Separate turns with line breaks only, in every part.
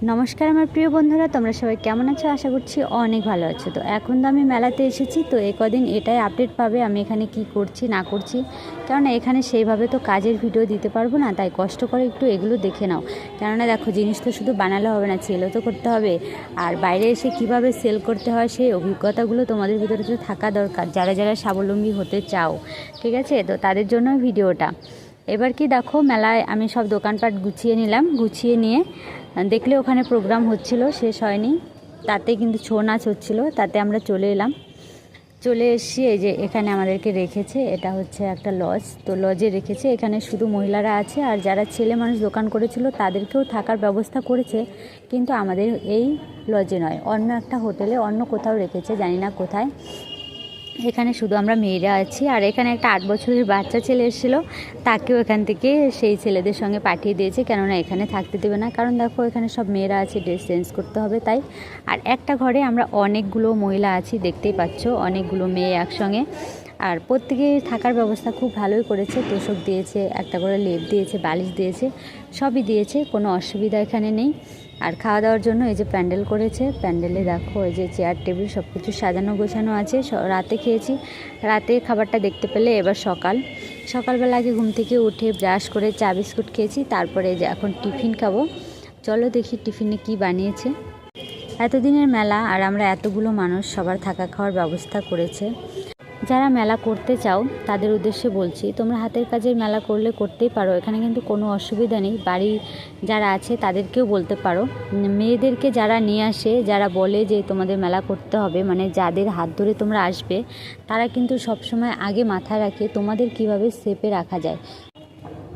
নমস্কার আমার প্রিয় বন্ধুরা, তোমরা সবাই কেমন আছো? আশা করছি অনেক ভালো আছো। তো এখন তো আমি মেলাতে এসেছি, তো এই কদিন এটাই আপডেট পাবে আমি এখানে কি করছি না করছি, কেননা এখানে সেইভাবে তো কাজের ভিডিও দিতে পারবো না, তাই কষ্ট করে একটু এগুলো দেখে নাও। কেননা দেখো, জিনিস তো শুধু বানালে হবে না, সেলও তো করতে হবে, আর বাইরে এসে কিভাবে সেল করতে হয় সেই অভিজ্ঞতাগুলো তোমাদের ভিতরে তো থাকা দরকার, যারা যারা স্বাবলম্বী হতে চাও। ঠিক আছে, তো তাদের জন্য ভিডিওটা। এবার কি দেখো, মেলায় আমি সব দোকানপাট গুছিয়ে নিলাম, গুছিয়ে নিয়ে দেখলে ওখানে প্রোগ্রাম হচ্ছিল, শেষ হয়নি, তাতে কিন্তু ছৌ নাচ হচ্ছিল, তাতে আমরা চলে এলাম। চলে এসেছি, এই যে এখানে আমাদেরকে রেখেছে, এটা হচ্ছে একটা লজ, তো লজে রেখেছে, এখানে শুধু মহিলারা আছে, আর যারা ছেলে মানুষ দোকান করেছিল তাদেরকেও থাকার ব্যবস্থা করেছে, কিন্তু আমাদের এই লজে নয়, অন্য একটা হোটেলে অন্য কোথাও রেখেছে, জানি না কোথায়। এখানে শুধু আমরা মেয়েরা আছি, আর এখানে একটা 8 বছরের বাচ্চা ছেলে এসেছিলো, তাকেও এখান থেকে সেই ছেলেদের সঙ্গে পাঠিয়ে দিয়েছে, কেননা এখানে থাকতে দেবে না, কারণ দেখো এখানে সব মেয়েরা আছে, ড্রেস চেঞ্জ করতে হবে তাই। আর একটা ঘরে আমরা অনেকগুলো মহিলা আছি, দেখতেই পাচ্ছ, অনেকগুলো মেয়ে একসঙ্গে, আর প্রত্যেকে থাকার ব্যবস্থা খুব ভালোই করেছে, তোষক দিয়েছে, একটা করে লেপ দিয়েছে, বালিশ দিয়েছে, সবই দিয়েছে, কোনো অসুবিধা এখানে নেই। আর খাওয়া দাওয়ার জন্য এই যে প্যান্ডেল করেছে, প্যান্ডেলে দেখো এই যে চেয়ার টেবিল সব কিছু সাজানো গোছানো আছে। রাতে খেয়েছি, রাতে খাবারটা দেখতে পেলে। এবার সকালবেলা আগে ঘুম থেকে উঠে ব্রাশ করে চা বিস্কুট খেয়েছি, তারপরে যে এখন টিফিন খাবো। চলো দেখি টিফিনে কি বানিয়েছে। এতদিনের মেলা আর আমরা এতগুলো মানুষ, সবার থাকা খাওয়ার ব্যবস্থা করেছে। যারা মেলা করতে চাও তাদের উদ্দেশ্যে বলছি, তোমরা হাতের কাজের মেলা করলে করতেই পারো, এখানে কিন্তু কোনো অসুবিধা নেই। বাড়ি যারা আছে তাদেরকেও বলতে পারো, মেয়েদেরকে যারা নিয়ে আসে, যারা বলে যে তোমাদের মেলা করতে হবে, মানে যাদের হাত ধরে তোমরা আসবে, তারা কিন্তু সবসময় আগে মাথায় রাখে তোমাদের কিভাবে সেপে রাখা যায়।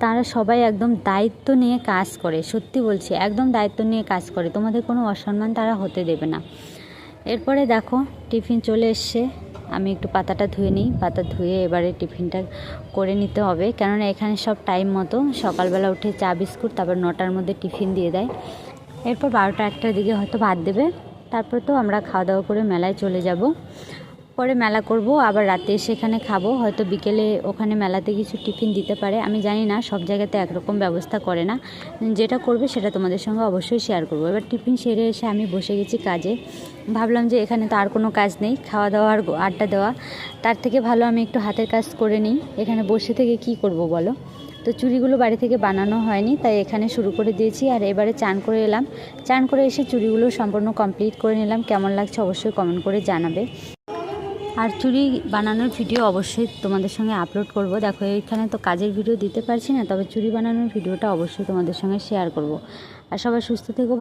তারা সবাই একদম দায়িত্ব নিয়ে কাজ করে, সত্যি বলছি, একদম দায়িত্ব নিয়ে কাজ করে, তোমাদের কোনো অসম্মান তারা হতে দেবে না। এরপরে দেখো টিফিন চলে এসছে, আমি একটু পাতাটা ধুয়ে নিই, পাতা ধুয়ে এবারে টিফিনটা করে নিতে হবে, কেননা এখানে সব টাইম মতো সকালবেলা উঠে চা বিস্কুট, তারপর 9টার মধ্যে টিফিন দিয়ে দেয়, এরপর 12টা 1টার দিকে হয়তো ভাত দেবে, তারপর তো আমরা খাওয়া দাওয়া করে মেলায় চলে যাব। পরে মেলা করব, আবার রাতে এসে এখানে খাবো, হয়তো বিকেলে ওখানে মেলাতে কিছু টিফিন দিতে পারে, আমি জানি না, সব জায়গাতে একরকম ব্যবস্থা করে না, যেটা করবে সেটা তোমাদের সঙ্গে অবশ্যই শেয়ার করব। এবার টিফিন সেরে এসে আমি বসে গেছি কাজে, ভাবলাম যে এখানে তো আর কোনো কাজ নেই, খাওয়া দাওয়া আর আড্ডা দেওয়া, তার থেকে ভালো আমি একটু হাতের কাজ করে নিই, এখানে বসে থেকে কি করব বলো। তো চুড়িগুলো বাড়ি থেকে বানানো হয়নি, তাই এখানে শুরু করে দিয়েছি। আর এবারে চান করে এলাম, চান করে এসে চুড়িগুলো সম্পূর্ণ কমপ্লিট করে নিলাম, কেমন লাগছে অবশ্যই কমেন্ট করে জানাবে। আর চুড়ি বানানোর ভিডিও অবশ্যই তোমাদের সঙ্গে আপলোড করব। দেখো এইখানে তো কাজের ভিডিও দিতে পারছি না, তবে চুড়ি বানানোর ভিডিওটা অবশ্যই তোমাদের সঙ্গে শেয়ার করব। আর সবাই সুস্থ থেকো।